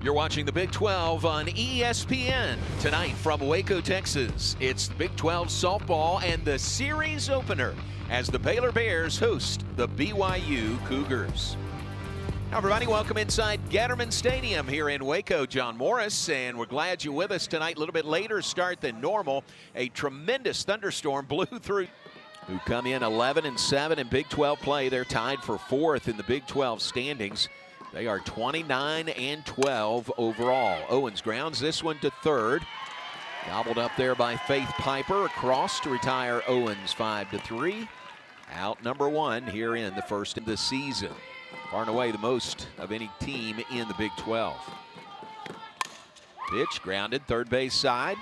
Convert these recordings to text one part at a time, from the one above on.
You're watching the Big 12 on ESPN. Tonight from Waco, Texas, it's Big 12 softball and the series opener as the Baylor Bears host the BYU Cougars. Now, everybody, welcome inside Gatterman Stadium here in Waco. John Morris, and we're glad you're with us tonight. A little bit later start than normal. A tremendous thunderstorm blew through. Who come in 11-7 in Big 12 play. They're tied for fourth in the Big 12 standings. They are 29-12 overall. Owens grounds this one to third. Gobbled up there by Faith Piper. Across to retire Owens 5-3. Out number one here in the first of the season. Far and away the most of any team in the Big 12. Pitch grounded third base side.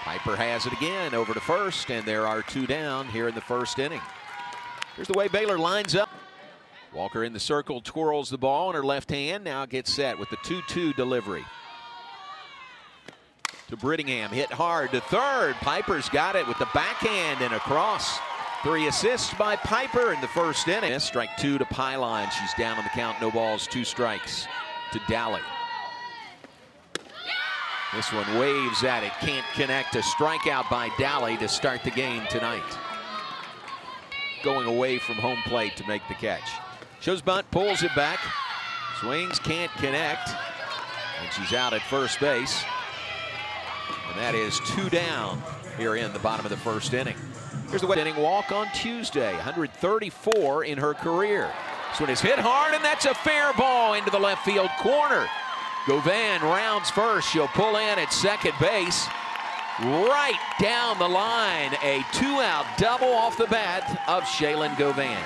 Piper has it again over to first, and there are two down here in the first inning. Here's the way Baylor lines up. Walker in the circle, twirls the ball in her left hand. Now gets set with the 2-2 delivery. To Brittingham, hit hard to third. Piper's got it with the backhand and across. 3 assists by Piper in the first inning. Strike 2 to Pylon. She's down on the count. No balls, 2 strikes to Dally. This one waves at it. Can't connect. A strikeout by Dally to start the game tonight. Going away from home plate to make the catch. Shows bunt, pulls it back. Swings, can't connect. And she's out at first base. And that is 2 down here in the bottom of the first inning. Here's the inning walk on Tuesday. 134 in her career. This one is hit hard, and that's a fair ball into the left field corner. Govan rounds first. She'll pull in at second base. Right down the line. A 2-out double off the bat of Shaylin Govan.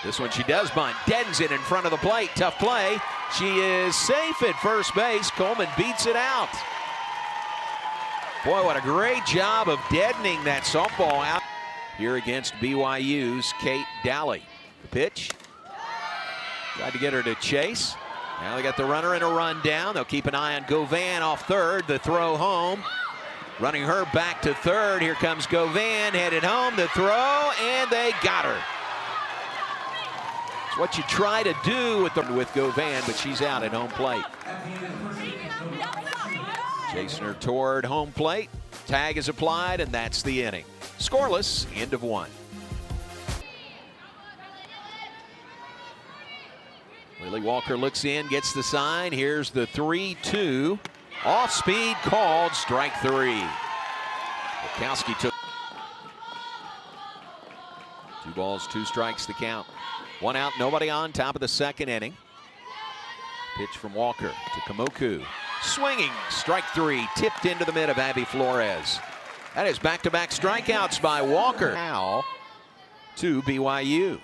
This one she does bunt. Deadens it in front of the plate. Tough play. She is safe at first base. Coleman beats it out. Boy, what a great job of deadening that softball out here against BYU's Kate Dally. The pitch. Tried to get her to chase. Now they got the runner and a run down. They'll keep an eye on Govan off third. The throw home. Running her back to third. Here comes Govan headed home. The throw, and they got her. It's what you try to do with Govan, but she's out at home plate. Chasing her toward home plate. Tag is applied, and that's the inning. Scoreless, end of 1. Lily Walker looks in, gets the sign. Here's the 3-2. Off speed called, strike 3. Bukowski took 2 balls, 2 strikes the count. 1 out, nobody on, top of the second inning. Pitch from Walker to Kamoku. Swinging, strike 3, tipped into the mid of Abby Flores. That is back-to-back strikeouts by Walker. Now to BYU.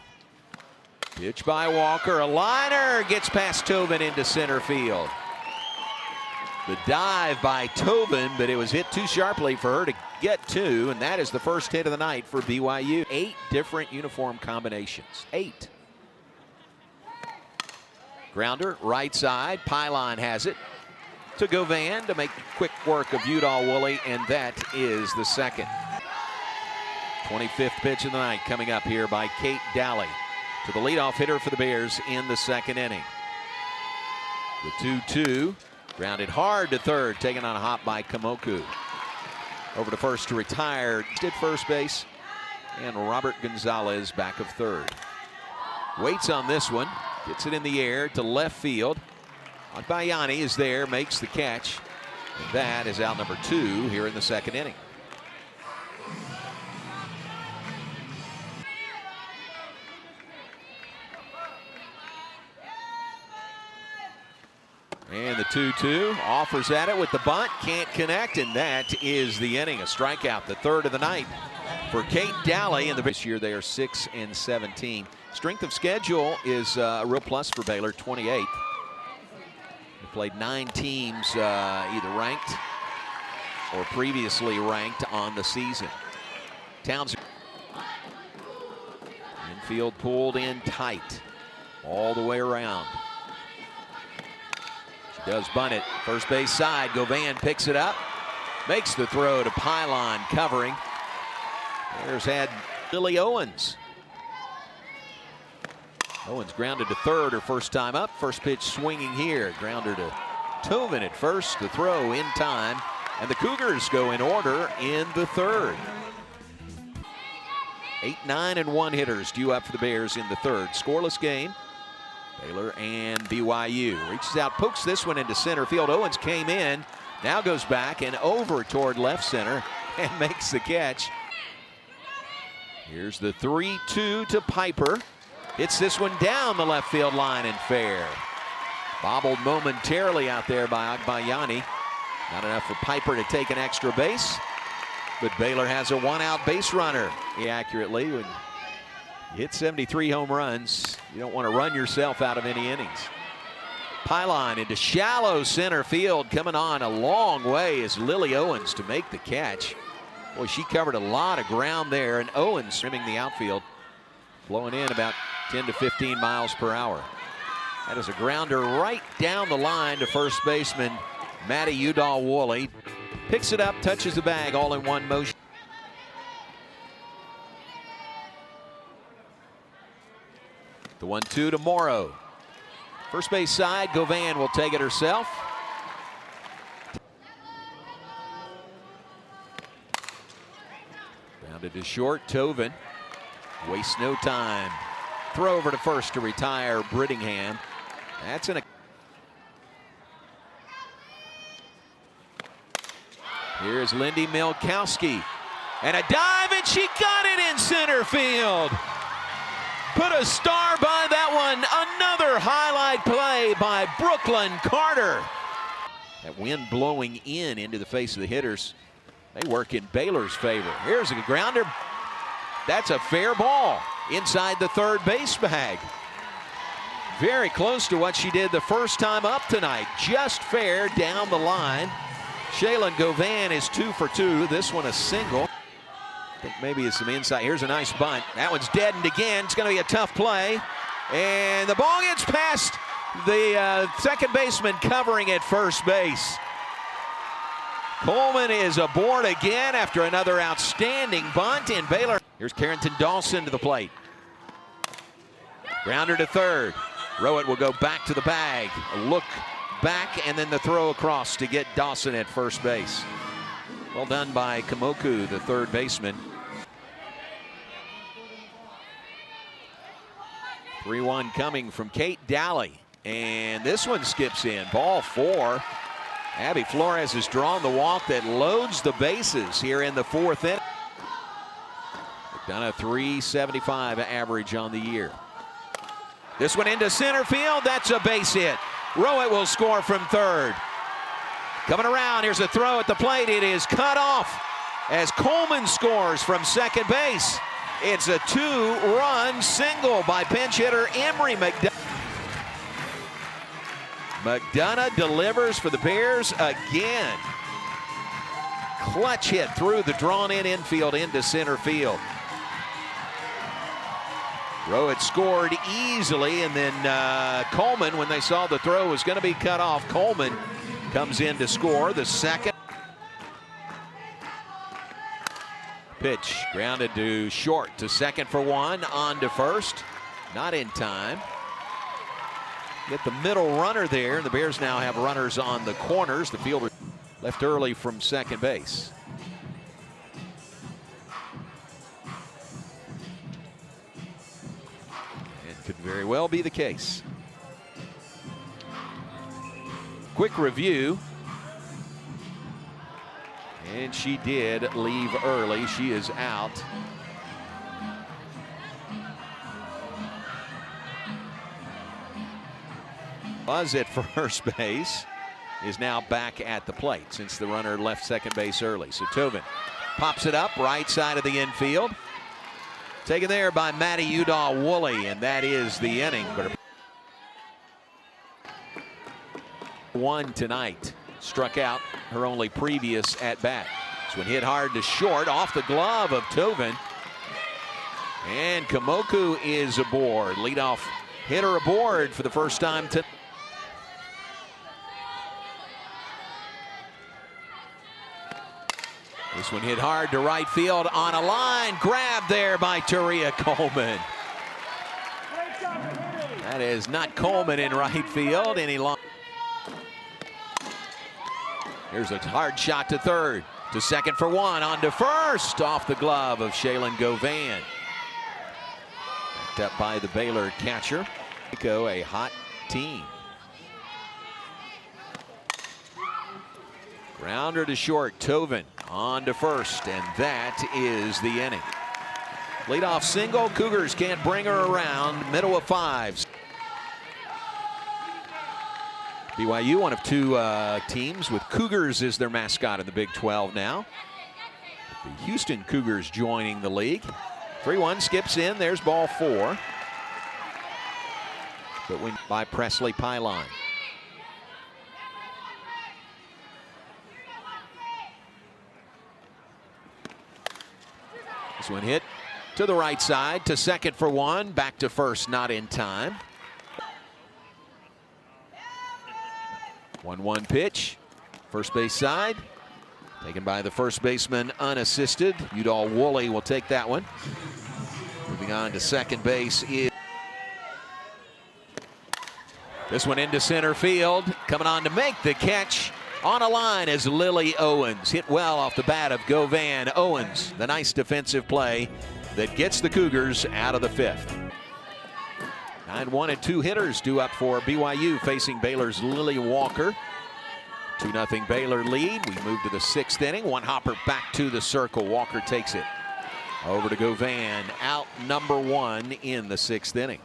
Pitch by Walker, a liner, gets past Tobin into center field. The dive by Tobin, but it was hit too sharply for her to get to, and that is the first hit of the night for BYU. 8 different uniform combinations, 8. Grounder, right side, Pylon has it. To Govan to make quick work of Udall Woolley, and that is the second. 25th pitch of the night coming up here by Kate Dally to the leadoff hitter for the Bears in the second inning. The 2-2, grounded hard to third, taken on a hop by Kamoku. Over to first to retire, did first base, and Robert Gonzalez back of third. Waits on this one, gets it in the air to left field. Bayani is there, makes the catch. And that is out number 2 here in the second inning. And the 2-2 offers at it with the bunt, can't connect, and that is the inning. A strikeout, the third of the night for Kate Dally. And this year they are 6-17. Strength of schedule is a real plus for Baylor, 28th. Played 9 teams either ranked or previously ranked on the season. Townsend. Infield pulled in tight all the way around. She does bunt it. First base side. Govan picks it up. Makes the throw to Pylon covering. There's had Lily Owens. Owens grounded to third her first time up. First pitch swinging here. Grounder to Tovin at first. The throw in time. And the Cougars go in order in the third. 8, 9, and 1 hitters due up for the Bears in the third. Scoreless game. Baylor and BYU. Reaches out, pokes this one into center field. Owens came in. Now goes back and over toward left center and makes the catch. Here's the 3-2 to Piper. Hits this one down the left field line and fair. Bobbled momentarily out there by Agbayani. Not enough for Piper to take an extra base. But Baylor has a one-out base runner. Accurately, when you hit 73 home runs, you don't want to run yourself out of any innings. Pylon into shallow center field. Coming on a long way is Lily Owens to make the catch. Boy, she covered a lot of ground there, and Owens trimming the outfield, blowing in about 10 to 15 miles per hour. That is a grounder right down the line to first baseman Maddie Udall-Woolley. Picks it up, touches the bag, all in one motion. The 1-2 to Morrow. First base side, Govan will take it herself. Grounded to short, Tovin. Wastes no time. Throw over to first to retire Brittingham. That's in a... Here's Lindy Milkowski. And a dive, and she got it in center field. Put a star by that one. Another highlight play by Brooklyn Carter. That wind blowing into the face of the hitters. They work in Baylor's favor. Here's a grounder. That's a fair ball inside the third base bag. Very close to what she did the first time up tonight. Just fair down the line. Shaylin Govan is 2 for 2. This one a single. I think maybe it's some inside. Here's a nice bunt. That one's deadened again. It's going to be a tough play. And the ball gets past the second baseman covering at first base. Coleman is aboard again after another outstanding bunt in Baylor. Here's Carrington Dawson to the plate. Grounder to third. Rowett will go back to the bag. A look back and then the throw across to get Dawson at first base. Well done by Kamoku, the third baseman. 3-1 coming from Kate Dally. And this one skips in. Ball 4. Abby Flores has drawn the walk that loads the bases here in the fourth inning. Done a .375 average on the year. This one into center field. That's a base hit. Rowett will score from third. Coming around, here's a throw at the plate. It is cut off as Coleman scores from second base. It's a 2-run single by pinch hitter Emery McDonough. McDonough delivers for the Bears again. Clutch hit through the drawn-in infield into center field. Rowett scored easily, and then Coleman, when they saw the throw was going to be cut off, Coleman comes in to score the second. Pitch grounded to short, to second for one, on to first. Not in time. Get the middle runner there, and the Bears now have runners on the corners. The fielder left early from second base. It could very well be the case. Quick review. And she did leave early. She is out. Buzz at first base is now back at the plate since the runner left second base early. So Tovin pops it up right side of the infield. Taken there by Maddie Udall-Woolley, and that is the inning. But one tonight. Struck out her only previous at bat. This one hit hard to short off the glove of Tovin. And Kamoku is aboard. Leadoff hitter aboard for the first time tonight. This one hit hard to right field on a line. Grabbed there by Taria Coleman. That is not Coleman in right field any longer. Here's a hard shot to third. To second for one. On to first. Off the glove of Shaylin Govan. Backed up by the Baylor catcher. A hot team. Grounder to short. Tovin on to first. And that is the inning. Leadoff single. Cougars can't bring her around. Middle of fives. BYU, one of two teams with Cougars as their mascot in the Big 12 now. The Houston Cougars joining the league. 3-1 skips in. There's ball four. But win by Presley Pylon. This one hit to the right side. To second for one. Back to first, not in time. 1-1 pitch. First base side. Taken by the first baseman unassisted. Udall Woolley will take that one. Moving on to second base is. This one into center field. Coming on to make the catch. On a line is Lily Owens. Hit well off the bat of Govan. Owens, the nice defensive play that gets the Cougars out of the fifth. 9-1 and 2 hitters due up for BYU facing Baylor's Lily Walker. 2-0 Baylor lead. We move to the sixth inning. One hopper back to the circle. Walker takes it over to Govan. Out number one in the sixth inning.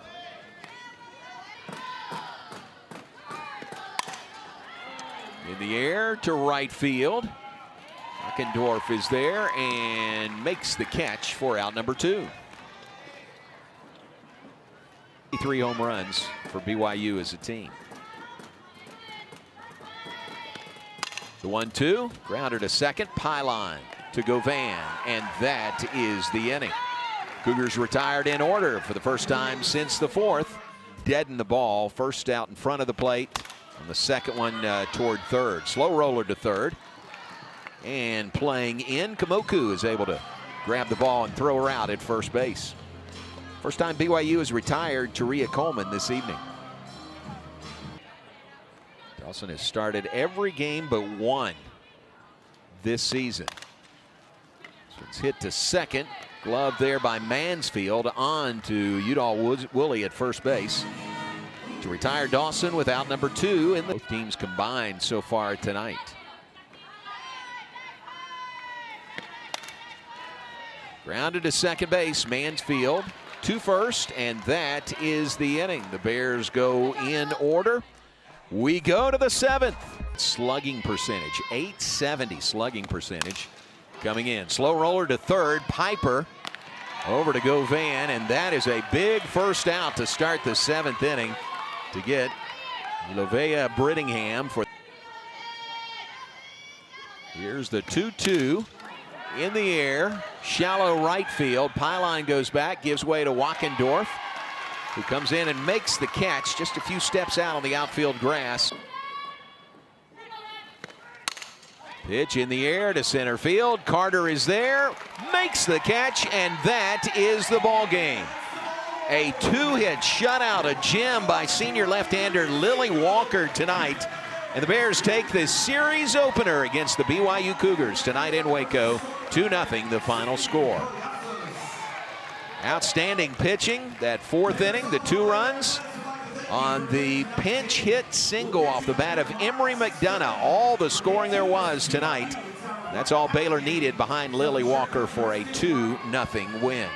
In the air to right field. Eckendorf is there and makes the catch for out number two. 3 home runs for BYU as a team. The 1-2, grounder to second, Pylon to Govan, and that is the inning. Cougars retired in order for the first time since the fourth. Deaden the ball, first out in front of the plate, and the second one toward third. Slow roller to third, and playing in, Kamoku is able to grab the ball and throw her out at first base. First time BYU has retired Taria Coleman this evening. Dawson has started every game but one this season. This one's hit to second. Glove there by Mansfield. On to Udall Woolley at first base. To retire Dawson with out number two. And both teams combined so far tonight. Grounded to second base, Mansfield. To first, and that is the inning. The Bears go in order. We go to the seventh. Slugging percentage, .870 slugging percentage coming in. Slow roller to third, Piper over to Govan, and that is a big first out to start the seventh inning to get Lovea Brittingham for. Here's the 2-2. In the air, shallow right field. Pylon goes back, gives way to Wackendorf, who comes in and makes the catch just a few steps out on the outfield grass. Pitch in the air to center field. Carter is there, makes the catch, and that is the ball game. A two-hit shutout, a gem by senior left-hander Lily Walker tonight. And the Bears take this series opener against the BYU Cougars tonight in Waco. 2-0 the final score. Outstanding pitching that fourth inning, the 2 runs on the pinch hit single off the bat of Emery McDonough. All the scoring there was tonight. That's all Baylor needed behind Lily Walker for a 2-0 win.